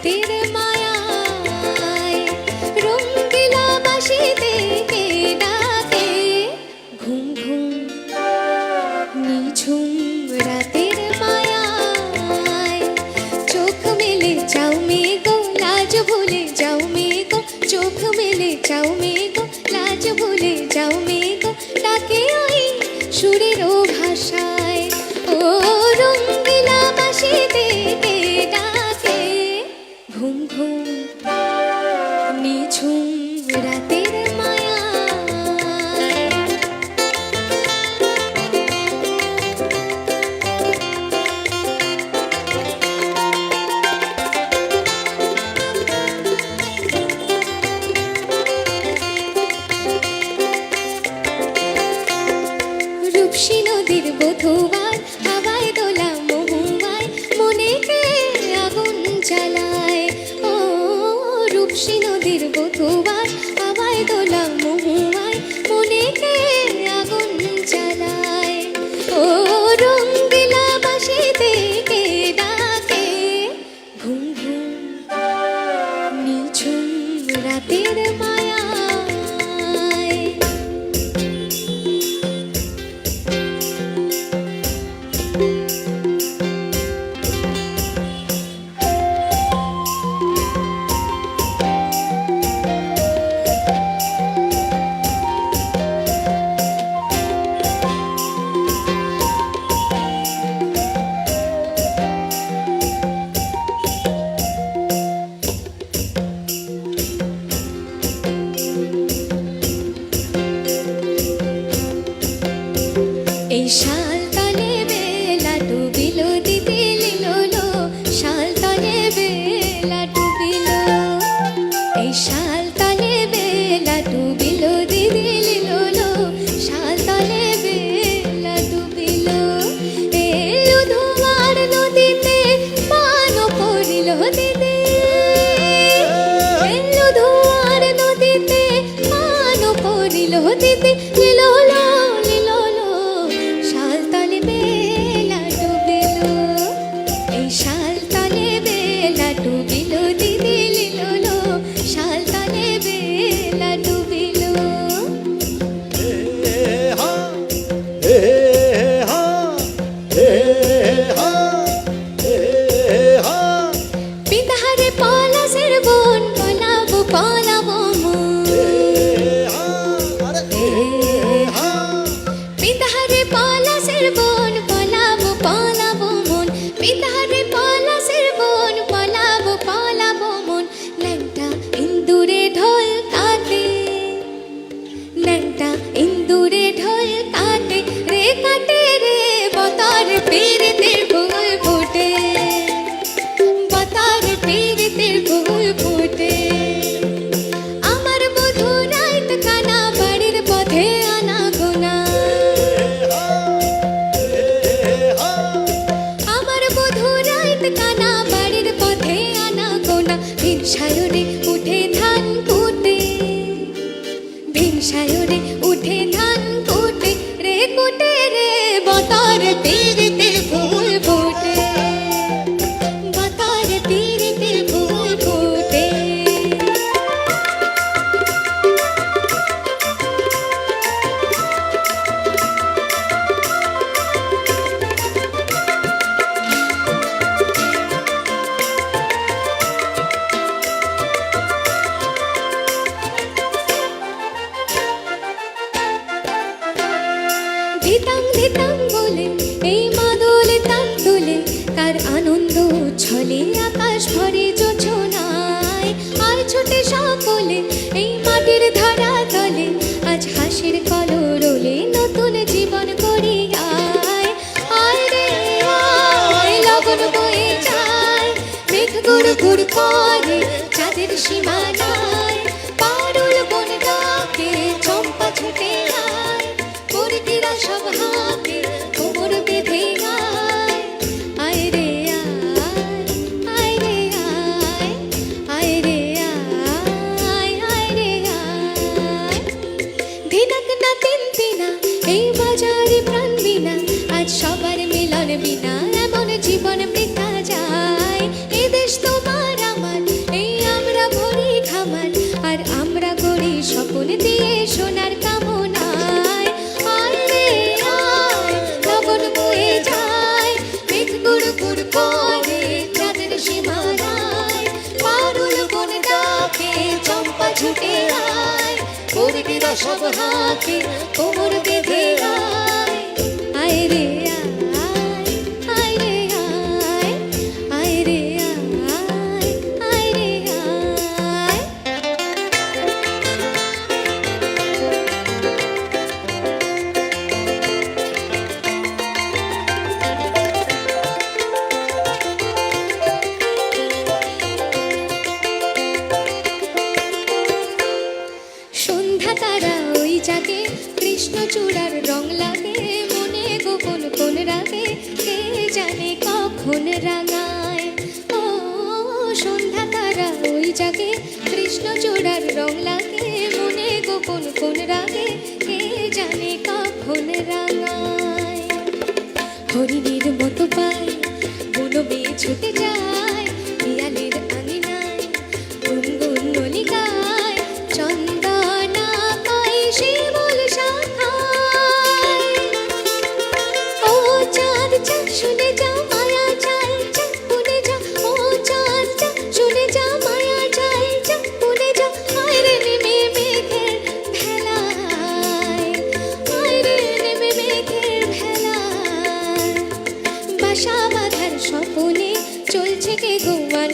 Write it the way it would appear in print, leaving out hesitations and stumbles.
রাতের মায়ায় রঙ্গিলা বাঁশিতে কে ডাকে ঘুম ঘুম নিঝুম রাতের মায়ায় চোখ মেলে চাও মেঘো লাজ ভুলে যাও মেঘো চোখ মেলে চাও মেঘো লাজ ভুলে যাও মেঘো ডাকে ওই সুরের ভাষায় ও রঙ্গিলা বাঁশিতে কে ডাকে ঘুম ঘুম নিঝুম রাতের মায়ায় রূপসী নদীর বধূবার হাওয়ায় দোলা মহুয়ায় মনে কে আগুন জ্বালায় ও রূপসী নদীর বধূবার হাওয়ায় দোলা মহুয়ায় মনে কে আগুন জ্বালায় ও রঙ্গিলা বাঁশিতে কে ডাকে ঘুম ঘুম নিঝুম রাতের মায়ায় এই শাল তলে বেলা ডুবিল দিদি লিলো শাল তলে বেলা ডুবিল এই শাল তলে বেলা ডুবিল দিদি লিলো শাল তলে বেলা ডুবিল এলো ধোয়ার নদীতে পান পড়িল দিদি এলো ধোয়ার নদীতে পান পড়িল দিদি লিলো ডুবিল দিদি লিলো শাল তলে বেলা ডুবিল পিতাহারে পলাশের বন পলাবো পলাবো পিতাহারে পলাশের বন পলাবো পলাবো মন পিতাহারে পলাশের বন পলাবো পলাবো মন ল্যাংটা ইন্দুরে ঢোল কাটে ল্যাংটা ইন্দুরে ঢোল কাটে রে বতার পীড়িতের ফুল ফুটে বতার পীড়িতের ফুল ফুটে আমার বধূ রাত কানা বাড়ির পথে আনা গোনা আমার বধূ রাত কানা বাড়ির পথে আনা গোনা ভিনসায়রে উঠে ধান কুটে ভিনসায়রে উঠে ধান কুটে রে বতার পীড়িতের ফুল ফুটে বতার পীড়িতের ফুল ফুটে ধিতাং ধিতাং বলে এই মাদল তান তুলে কার আনন্দ ছলে আকাশ ভরে যোজনায় আর ছোটে সকলে এই মাটির ধারা তলে আজ হাসির কলরলে নতুন জীবন করি আয় আয় রে আয় লগন বয়ে যায় মেঘ গুড় গুড় করে চাঁদের সীমানায় পারুল বন ডাকে চম্পা ছুটে আয় কর্তিরা সব হাতে কোমর বেঁধে গায় আয় রে আয় রে আয় আয় রে আয় আয় রে আয় দিনাক না তিন দিনা এই বাজারে প্রাণ বিনা আজ সবার মিলন বিনা এমন জীবন বৃথা যায় এ দেশ তোমার আমার তোরা সব হাতে কোমর বেঁধে আয় আয় রে আয় আয় রে আয় আয় রে আয় আয় রে আয় সন্ধ্যা তারা ওই জাগে কৃষ্ণচূড়ার রং লাগে মনে গোপন কোন রাগে কে জানে কখন রাঙায় ও সন্ধ্যা তারা ওই জাগে কৃষ্ণচূড়ার রং লাগে মনে গোপন কোন রাগে কে জানে কখন রাঙায় হরিণীর মতো পায় বনবে ছুটে যায় পিয়ালের আঙিনায় গুনগুন নলিকায় চন্দনা পায় শিমুল শাখায় ও চাঁদ চা শুনে যা মায়া যায় চা পুনে যা ও চাঁদ চা শুনে যা মায়া যায় চা পুনে যা আয় রে নেমে মেঘের ভেলায় আয় রে নেমে মেঘের ভেলায় বাসা বাঁধার স্বপনে চলছে কে গোয়ান